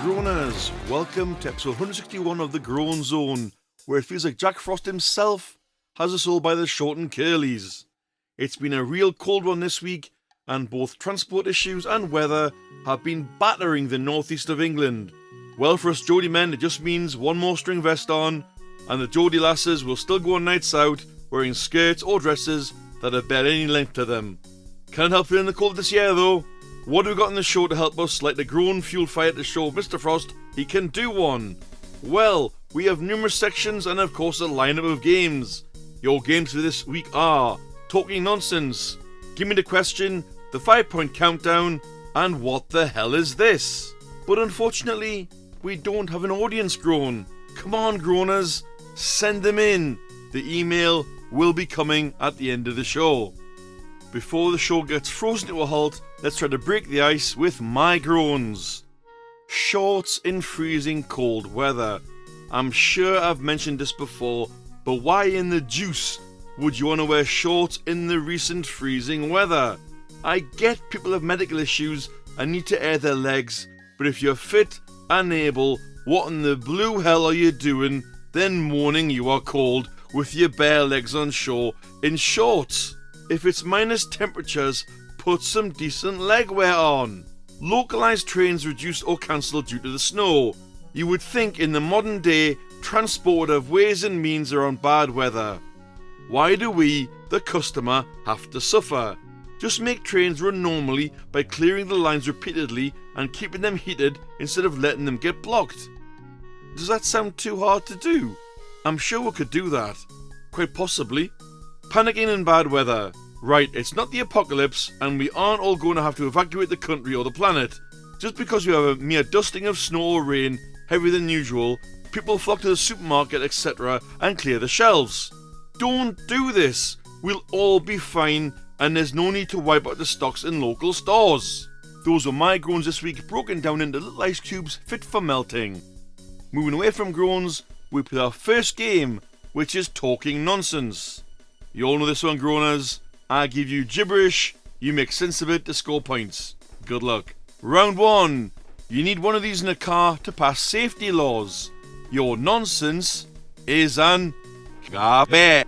Groaners, welcome to episode 161 of the Groan Zoan, where it feels like Jack Frost himself has us all by the short and curlies. It's been a real cold one this week, and both transport issues and weather have been battering the northeast of England. Well, for us Geordie men, it just means one more string vest on, and the Geordie lasses will still go on nights out wearing skirts or dresses that are barely any length to them. Can't help feeling the cold this year though. What have we got on the show to help us light the groan fuel fire to show Mr. Frost he can do one? Well, we have numerous sections and of course a lineup of games. Your games for this week are Talking Nonsense, Gimme Da Question, the 5-point countdown, and What the Hell Is This? But unfortunately, we don't have an audience groan. Come on, groaners, send them in. The email will be coming at the end of the show. Before the show gets frozen to a halt, let's try to break the ice with my groans. Shorts in freezing cold weather. I'm sure I've mentioned this before, but why in the juice would you want to wear shorts in the recent freezing weather? I get people have medical issues and need to air their legs, but if you're fit and able, what in the blue hell are you doing then moaning you are cold with your bare legs on shore in shorts? If it's minus temperatures, put some decent leg wear on. Localised trains reduced or cancelled due to the snow. You would think in the modern day, transport would have ways and means around bad weather. Why do we, the customer, have to suffer? Just make trains run normally by clearing the lines repeatedly and keeping them heated instead of letting them get blocked. Does that sound too hard to do? I'm sure we could do that. Quite possibly. Panicking in bad weather. Right, it's not the apocalypse and we aren't all going to have to evacuate the country or the planet. Just because we have a mere dusting of snow or rain, heavier than usual, people flock to the supermarket, etc. and clear the shelves. Don't do this. We'll all be fine and there's no need to wipe out the stocks in local stores. Those were my groans this week, broken down into little ice cubes fit for melting. Moving away from groans, we play our first game, which is Talking Nonsense. You all know this one, groaners. I give you gibberish, you make sense of it to score points. Good luck. Round 1. You need one of these in a car to pass safety laws. Your nonsense is an garbage.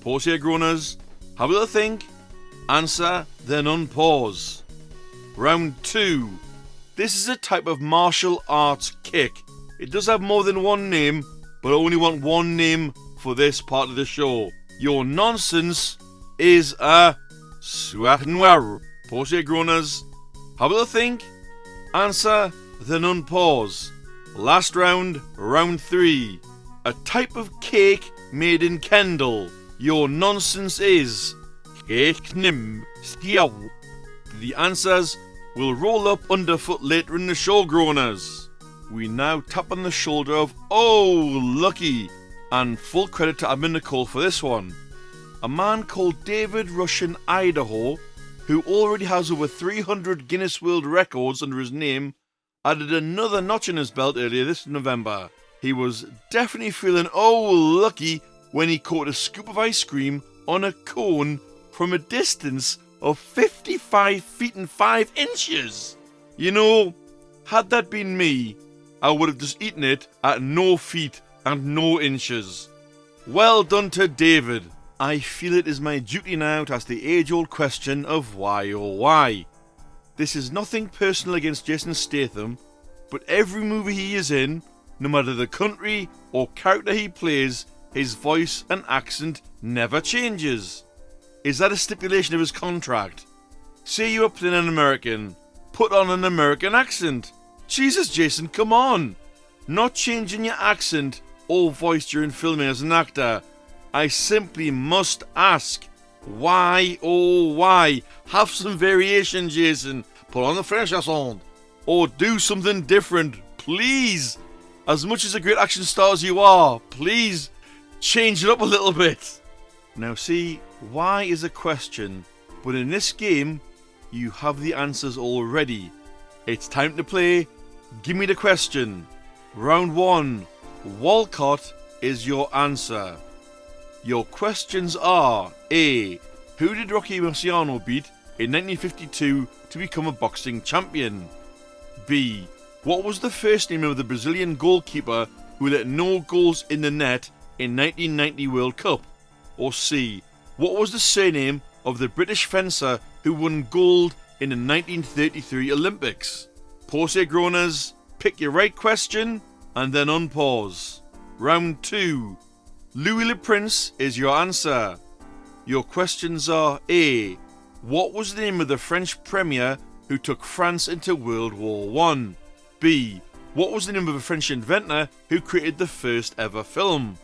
Pause here, groaners. Have a little think. Answer, then unpause. Round 2. This is a type of martial arts kick. It does have more than one name, but I only want one name for this part of the show. Your nonsense is a swat. Pause here, groaners. Have a little think. Answer, then unpause. Last round, round 3. A type of cake made in Kendal. Your nonsense is the answers will roll up underfoot later in the show, groaners. We now tap on the shoulder of lucky, and full credit to Admin Nicole for this one. A man called David Russian Idaho, who already has over 300 Guinness World Records under his name, added another notch in his belt earlier this November. He was definitely feeling lucky when he caught a scoop of ice cream on a cone from a distance of 55 feet and 5 inches. You know, had that been me, I would have just eaten it at no feet and no inches. Well done to David. I feel it is my duty now to ask the age-old question of why oh why. This is nothing personal against Jason Statham, but every movie he is in, no matter the country or character he plays, his voice and accent never changes. Is that a stipulation of his contract? Say you are playing an American, put on an American accent. Jesus, Jason, come on. Not changing your accent or voice during filming as an actor. I simply must ask, why oh why? Have some variation, Jason. Put on the French accent. Or do something different, please, as much as a great action star as you are, please change it up a little bit. Now see, why is a question, but in this game, you have the answers already. It's time to play Gimme Da Question. Round 1, Walcott is your answer. Your questions are: A. Who did Rocky Marciano beat in 1952 to become a boxing champion? B. What was the first name of the Brazilian goalkeeper who let no goals in the net in 1990 World Cup? Or C. What was the surname of the British fencer who won gold in the 1933 Olympics? Pause here, Groaners, pick your right question and then unpause. Round 2. Louis Le Prince is your answer. Your questions are: A. What was the name of the French premier who took France into World War I? B. What was the name of a French inventor who created the first ever film?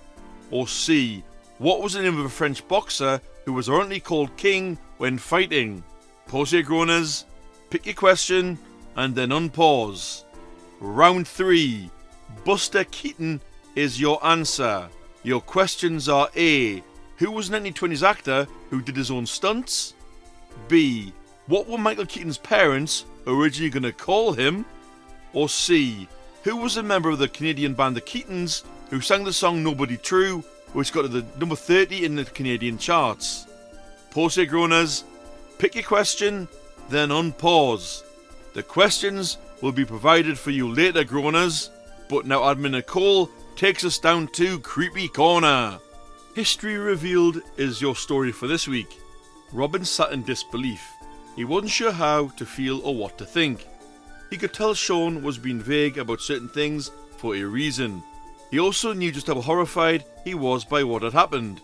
Or C. What was the name of a French boxer who was ironically called king when fighting? Pause here, Groaners, pick your question and then unpause. Round 3. Buster Keaton is your answer. Your questions are: A. Who was an 1920s actor who did his own stunts? B. What were Michael Keaton's parents originally going to call him? Or C. Who was a member of the Canadian band The Keatons who sang the song Nobody True, which got to the number 30 in the Canadian charts? Pause here, Groaners, pick your question, then unpause. The questions will be provided for you later, Groaners, but now Admin Nicole takes us down to Creepy Corner. History Revealed is your story for this week. Robin sat in disbelief. He wasn't sure how to feel or what to think. He could tell Sean was being vague about certain things for a reason. He also knew just how horrified he was by what had happened.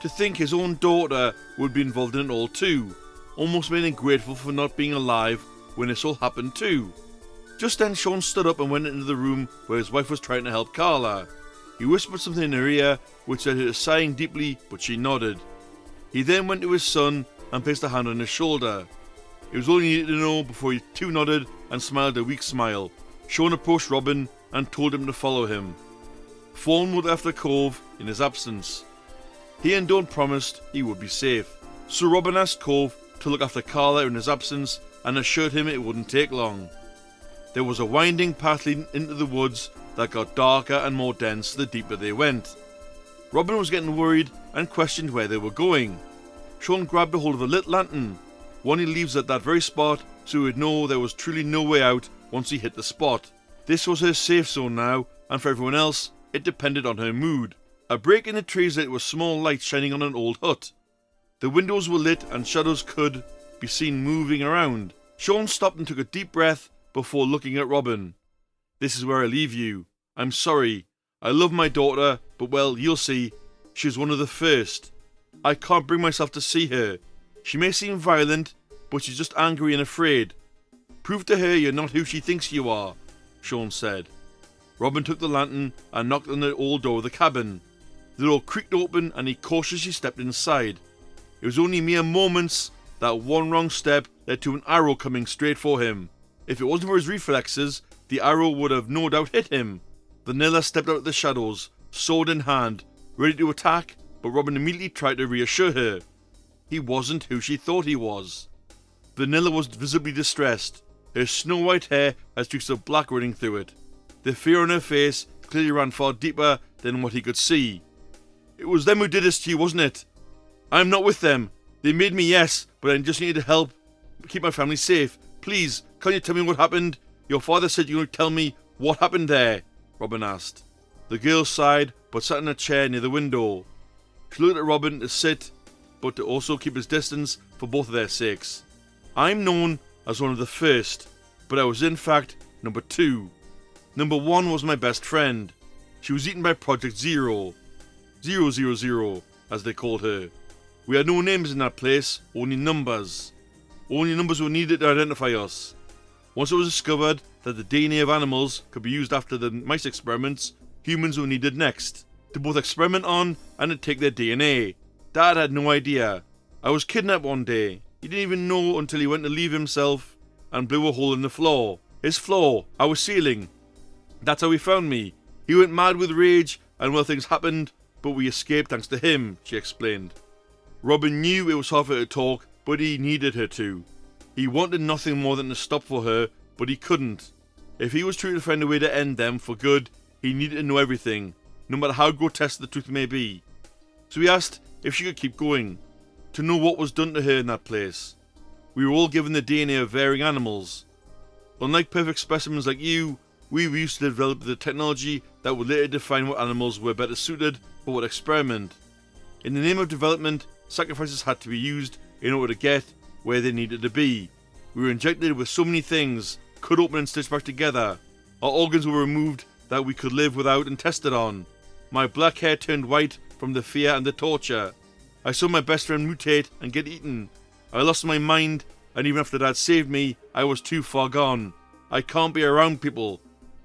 To think his own daughter would be involved in it all too, almost made him grateful for not being alive when this all happened too. Just then Sean stood up and went into the room where his wife was trying to help Carla. He whispered something in her ear, which had her sighing deeply, but she nodded. He then went to his son and placed a hand on his shoulder. It was all he needed to know before he too nodded and smiled a weak smile. Sean approached Robin and told him to follow him. Thornwood left the cove in his absence. He and Dawn promised he would be safe, so Robin asked Cove to look after Carla in his absence and assured him it wouldn't take long. There was a winding path leading into the woods that got darker and more dense the deeper they went. Robin was getting worried and questioned where they were going. Sean grabbed a hold of a lit lantern, one he leaves at that very spot so he would know there was truly no way out once he hit the spot. This was her safe zone now, and for everyone else, it depended on her mood. A break in the trees lit with small lights shining on an old hut. The windows were lit and shadows could be seen moving around. Sean stopped and took a deep breath before looking at Robin. "This is where I leave you. I'm sorry. I love my daughter, but well, you'll see. She was one of the first. I can't bring myself to see her. She may seem violent, but she's just angry and afraid. Prove to her you're not who she thinks you are," Sean said. Robin took the lantern and knocked on the old door of the cabin. The door creaked open and he cautiously stepped inside. It was only mere moments that one wrong step led to an arrow coming straight for him. If it wasn't for his reflexes, the arrow would have no doubt hit him. Vanilla stepped out of the shadows, sword in hand, ready to attack, but Robin immediately tried to reassure her. He wasn't who she thought he was. Vanilla was visibly distressed. Her snow-white hair had streaks of black running through it. The fear on her face clearly ran far deeper than what he could see. "It was them who did this to you, wasn't it? I'm not with them. They made me, yes, but I just needed help keep my family safe. Please, can you tell me what happened? Your father said you would tell me what happened there," Robin asked. The girl sighed, but sat in a chair near the window. She looked at Robin to sit, but to also keep his distance for both of their sakes. "I'm known as one of the first, but I was in fact number 2. Number 1 was my best friend. She was eaten by Project Zero. 000, as they called her. We had no names in that place, only numbers. Only numbers were needed to identify us. Once it was discovered that the DNA of animals could be used after the mice experiments, humans were needed next, to both experiment on and to take their DNA. Dad had no idea. I was kidnapped one day. He didn't even know until he went to leave himself and blew a hole in the floor. His floor, our ceiling. That's how he found me. He went mad with rage, and well, things happened, but we escaped thanks to him, she explained. Robin knew it was hard for her to talk, but he needed her to. He wanted nothing more than to stop for her, but he couldn't. If he was trying to find a way to end them for good, he needed to know everything, no matter how grotesque the truth may be. So he asked if she could keep going, to know what was done to her in that place. We were all given the DNA of varying animals. Unlike perfect specimens like you, we used to develop the technology that would later define what animals were better suited for what experiment. In the name of development, sacrifices had to be used in order to get where they needed to be. We were injected with so many things, cut open and stitched back together. Our organs were removed that we could live without and tested on. My black hair turned white from the fear and the torture. I saw my best friend mutate and get eaten. I lost my mind, and even after Dad saved me, I was too far gone. I can't be around people.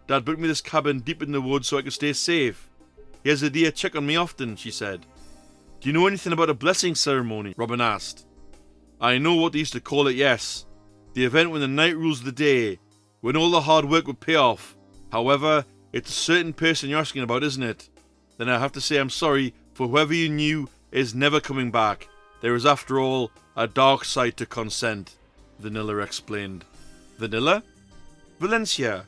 Dad built me this cabin deep in the woods so I could stay safe. He has a deer check on me often, she said. Do you know anything about a blessing ceremony? Robin asked. I know what they used to call it, yes. The event when the night rules the day, when all the hard work would pay off. However, it's a certain person you're asking about, isn't it? Then I have to say I'm sorry, for whoever you knew is never coming back. There is, after all, a dark side to consent, Vanilla explained. Vanilla? Valencia.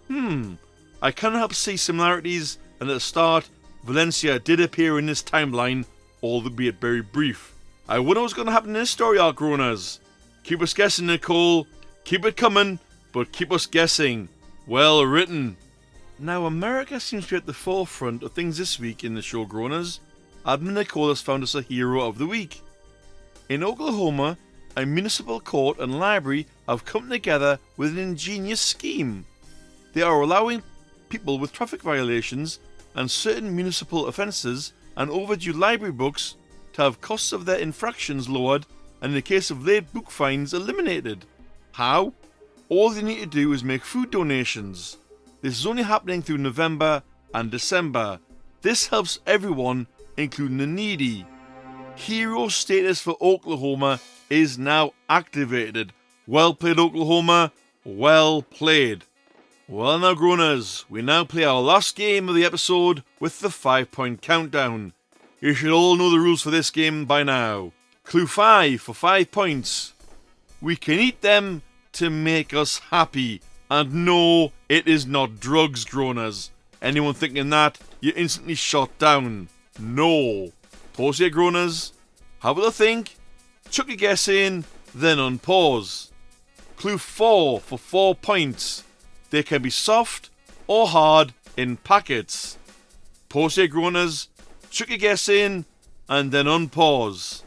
I cannot help see similarities, and at the start, Valencia did appear in this timeline, albeit very brief. I wonder what's going to happen in this story arc, Groaners. Keep us guessing, Nicole. Keep it coming, but keep us guessing. Well written. Now, America seems to be at the forefront of things this week in the show, Groaners. Admin Nicole has found us a hero of the week. In Oklahoma, a municipal court and library have come together with an ingenious scheme. They are allowing people with traffic violations and certain municipal offences and overdue library books to have costs of their infractions lowered and in the case of late book fines eliminated. How? All they need to do is make food donations. This is only happening through November and December. This helps everyone, including the needy. Hero status for Oklahoma is now activated. Well played, Oklahoma. Well played. Well now, Groaners, we now play our last game of the episode with the 5-point countdown. You should all know the rules for this game by now. Clue 5 for 5 points. We can eat them to make us happy. And no, it is not drugs, Groaners. Anyone thinking that, you're instantly shot down. No. Pause here, Groaners. Have a think. Chuck a guess in, then unpause. Clue 4 for 4 points. They can be soft or hard in packets. Pause here, Groaners. Chuck a guess in, and then unpause.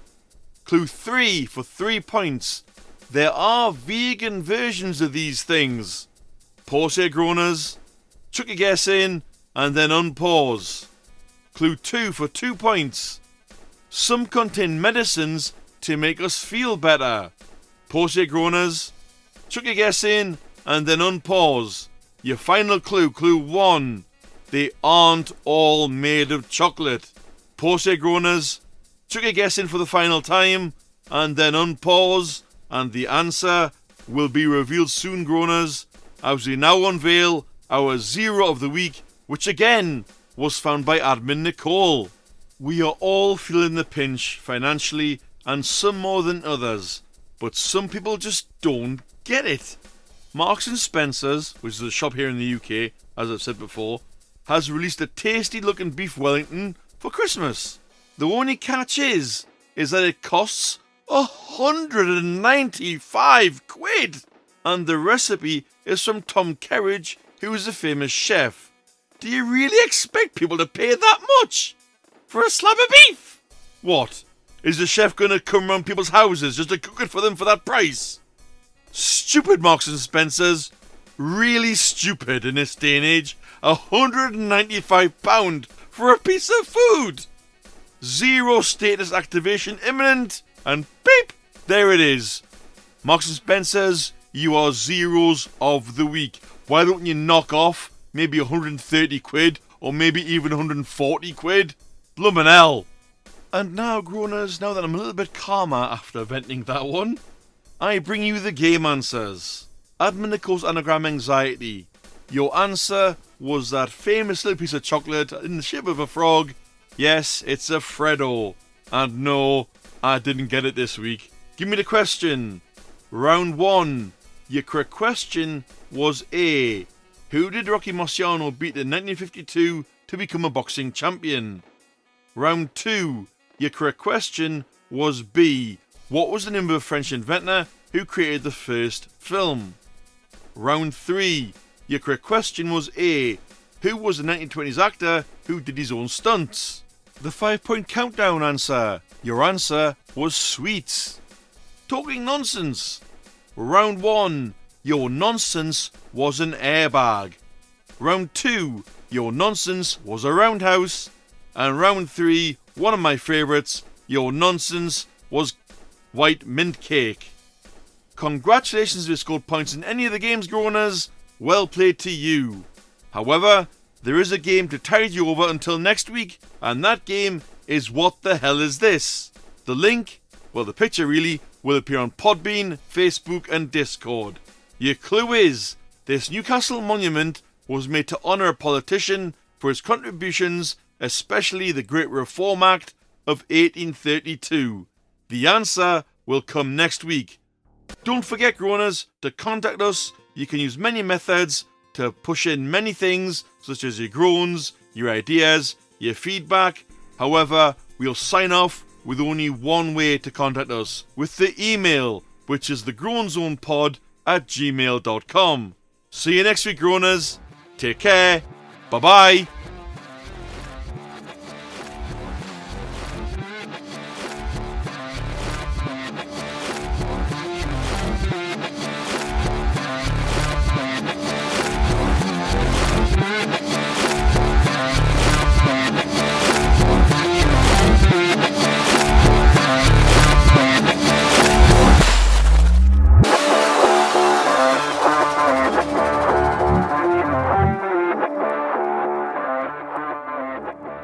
Clue 3 for 3 points. There are vegan versions of these things. Pause here, Groaners. Chuck a guess in, and then unpause. Clue 2 for 2 points. Some contain medicines to make us feel better. Pause here, Groaners. Chuck a guess in, and then unpause. Your final clue, clue 1. They aren't all made of chocolate. Pause here, Groaners. Chuck a guess in for the final time, and then unpause. And the answer will be revealed soon, Groaners, as we now unveil our zero of the week, which again was found by Admin Nicole. We are all feeling the pinch financially, and some more than others, but some people just don't get it. Marks and Spencer's, which is a shop here in the UK, as I've said before, has released a tasty looking beef Wellington for Christmas. The only catch is that it costs 195 quid, and the recipe is from Tom Kerridge, who is a famous chef. Do you really expect people to pay that much for a slab of beef? What? Is the chef going to come around people's houses just to cook it for them for that price? Stupid, Marks and Spencer's. Really stupid in this day and age. £195 for a piece of food. Zero status activation imminent, and beep, there it is. Marks and Spencer's, you are zeros of the week. Why don't you knock off maybe 130 quid or maybe even 140 quid? Bloomin' hell. And now, Groaners, now that I'm a little bit calmer after venting that one, I bring you the game answers. Admin Nicole's anagram anxiety. Your answer was that famous little piece of chocolate in the shape of a frog. Yes, it's a Freddo. And no, I didn't get it this week. Give me the question. Round 1. Your correct question was A. Who did Rocky Marciano beat in 1952 to become a boxing champion? Round 2. Your correct question was B. What was the name of a French inventor who created the first film? Round 3. Your correct question was A. Who was the 1920s actor who did his own stunts? The 5-point countdown answer. Your answer was sweets. Talking nonsense. Round 1. Your nonsense was an airbag. Round 2. Your nonsense was a roundhouse. And round 3, one of my favourites, your nonsense was white mint cake. Congratulations if you scored points in any of the games, Groaners. Well played to you. However, there is a game to tide you over until next week, and that game is What the Hell Is This? The link, well the picture really, will appear on Podbean, Facebook and Discord. Your clue is, this Newcastle monument was made to honour a politician for his contributions, especially the Great Reform Act of 1832. The answer will come next week. Don't forget, Groaners, to contact us. You can use many methods to push in many things, such as your groans, your ideas, your feedback. However, we'll sign off with only one way to contact us, with the email, which is thegroanzonepod@gmail.com. See you next week, Groaners. Take care. Bye-bye.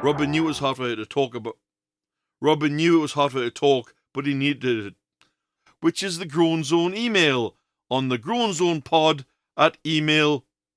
Robin knew it was hard for her to talk, but he needed it. Which is the Groan Zone email on the groanzonepod@gmail.com.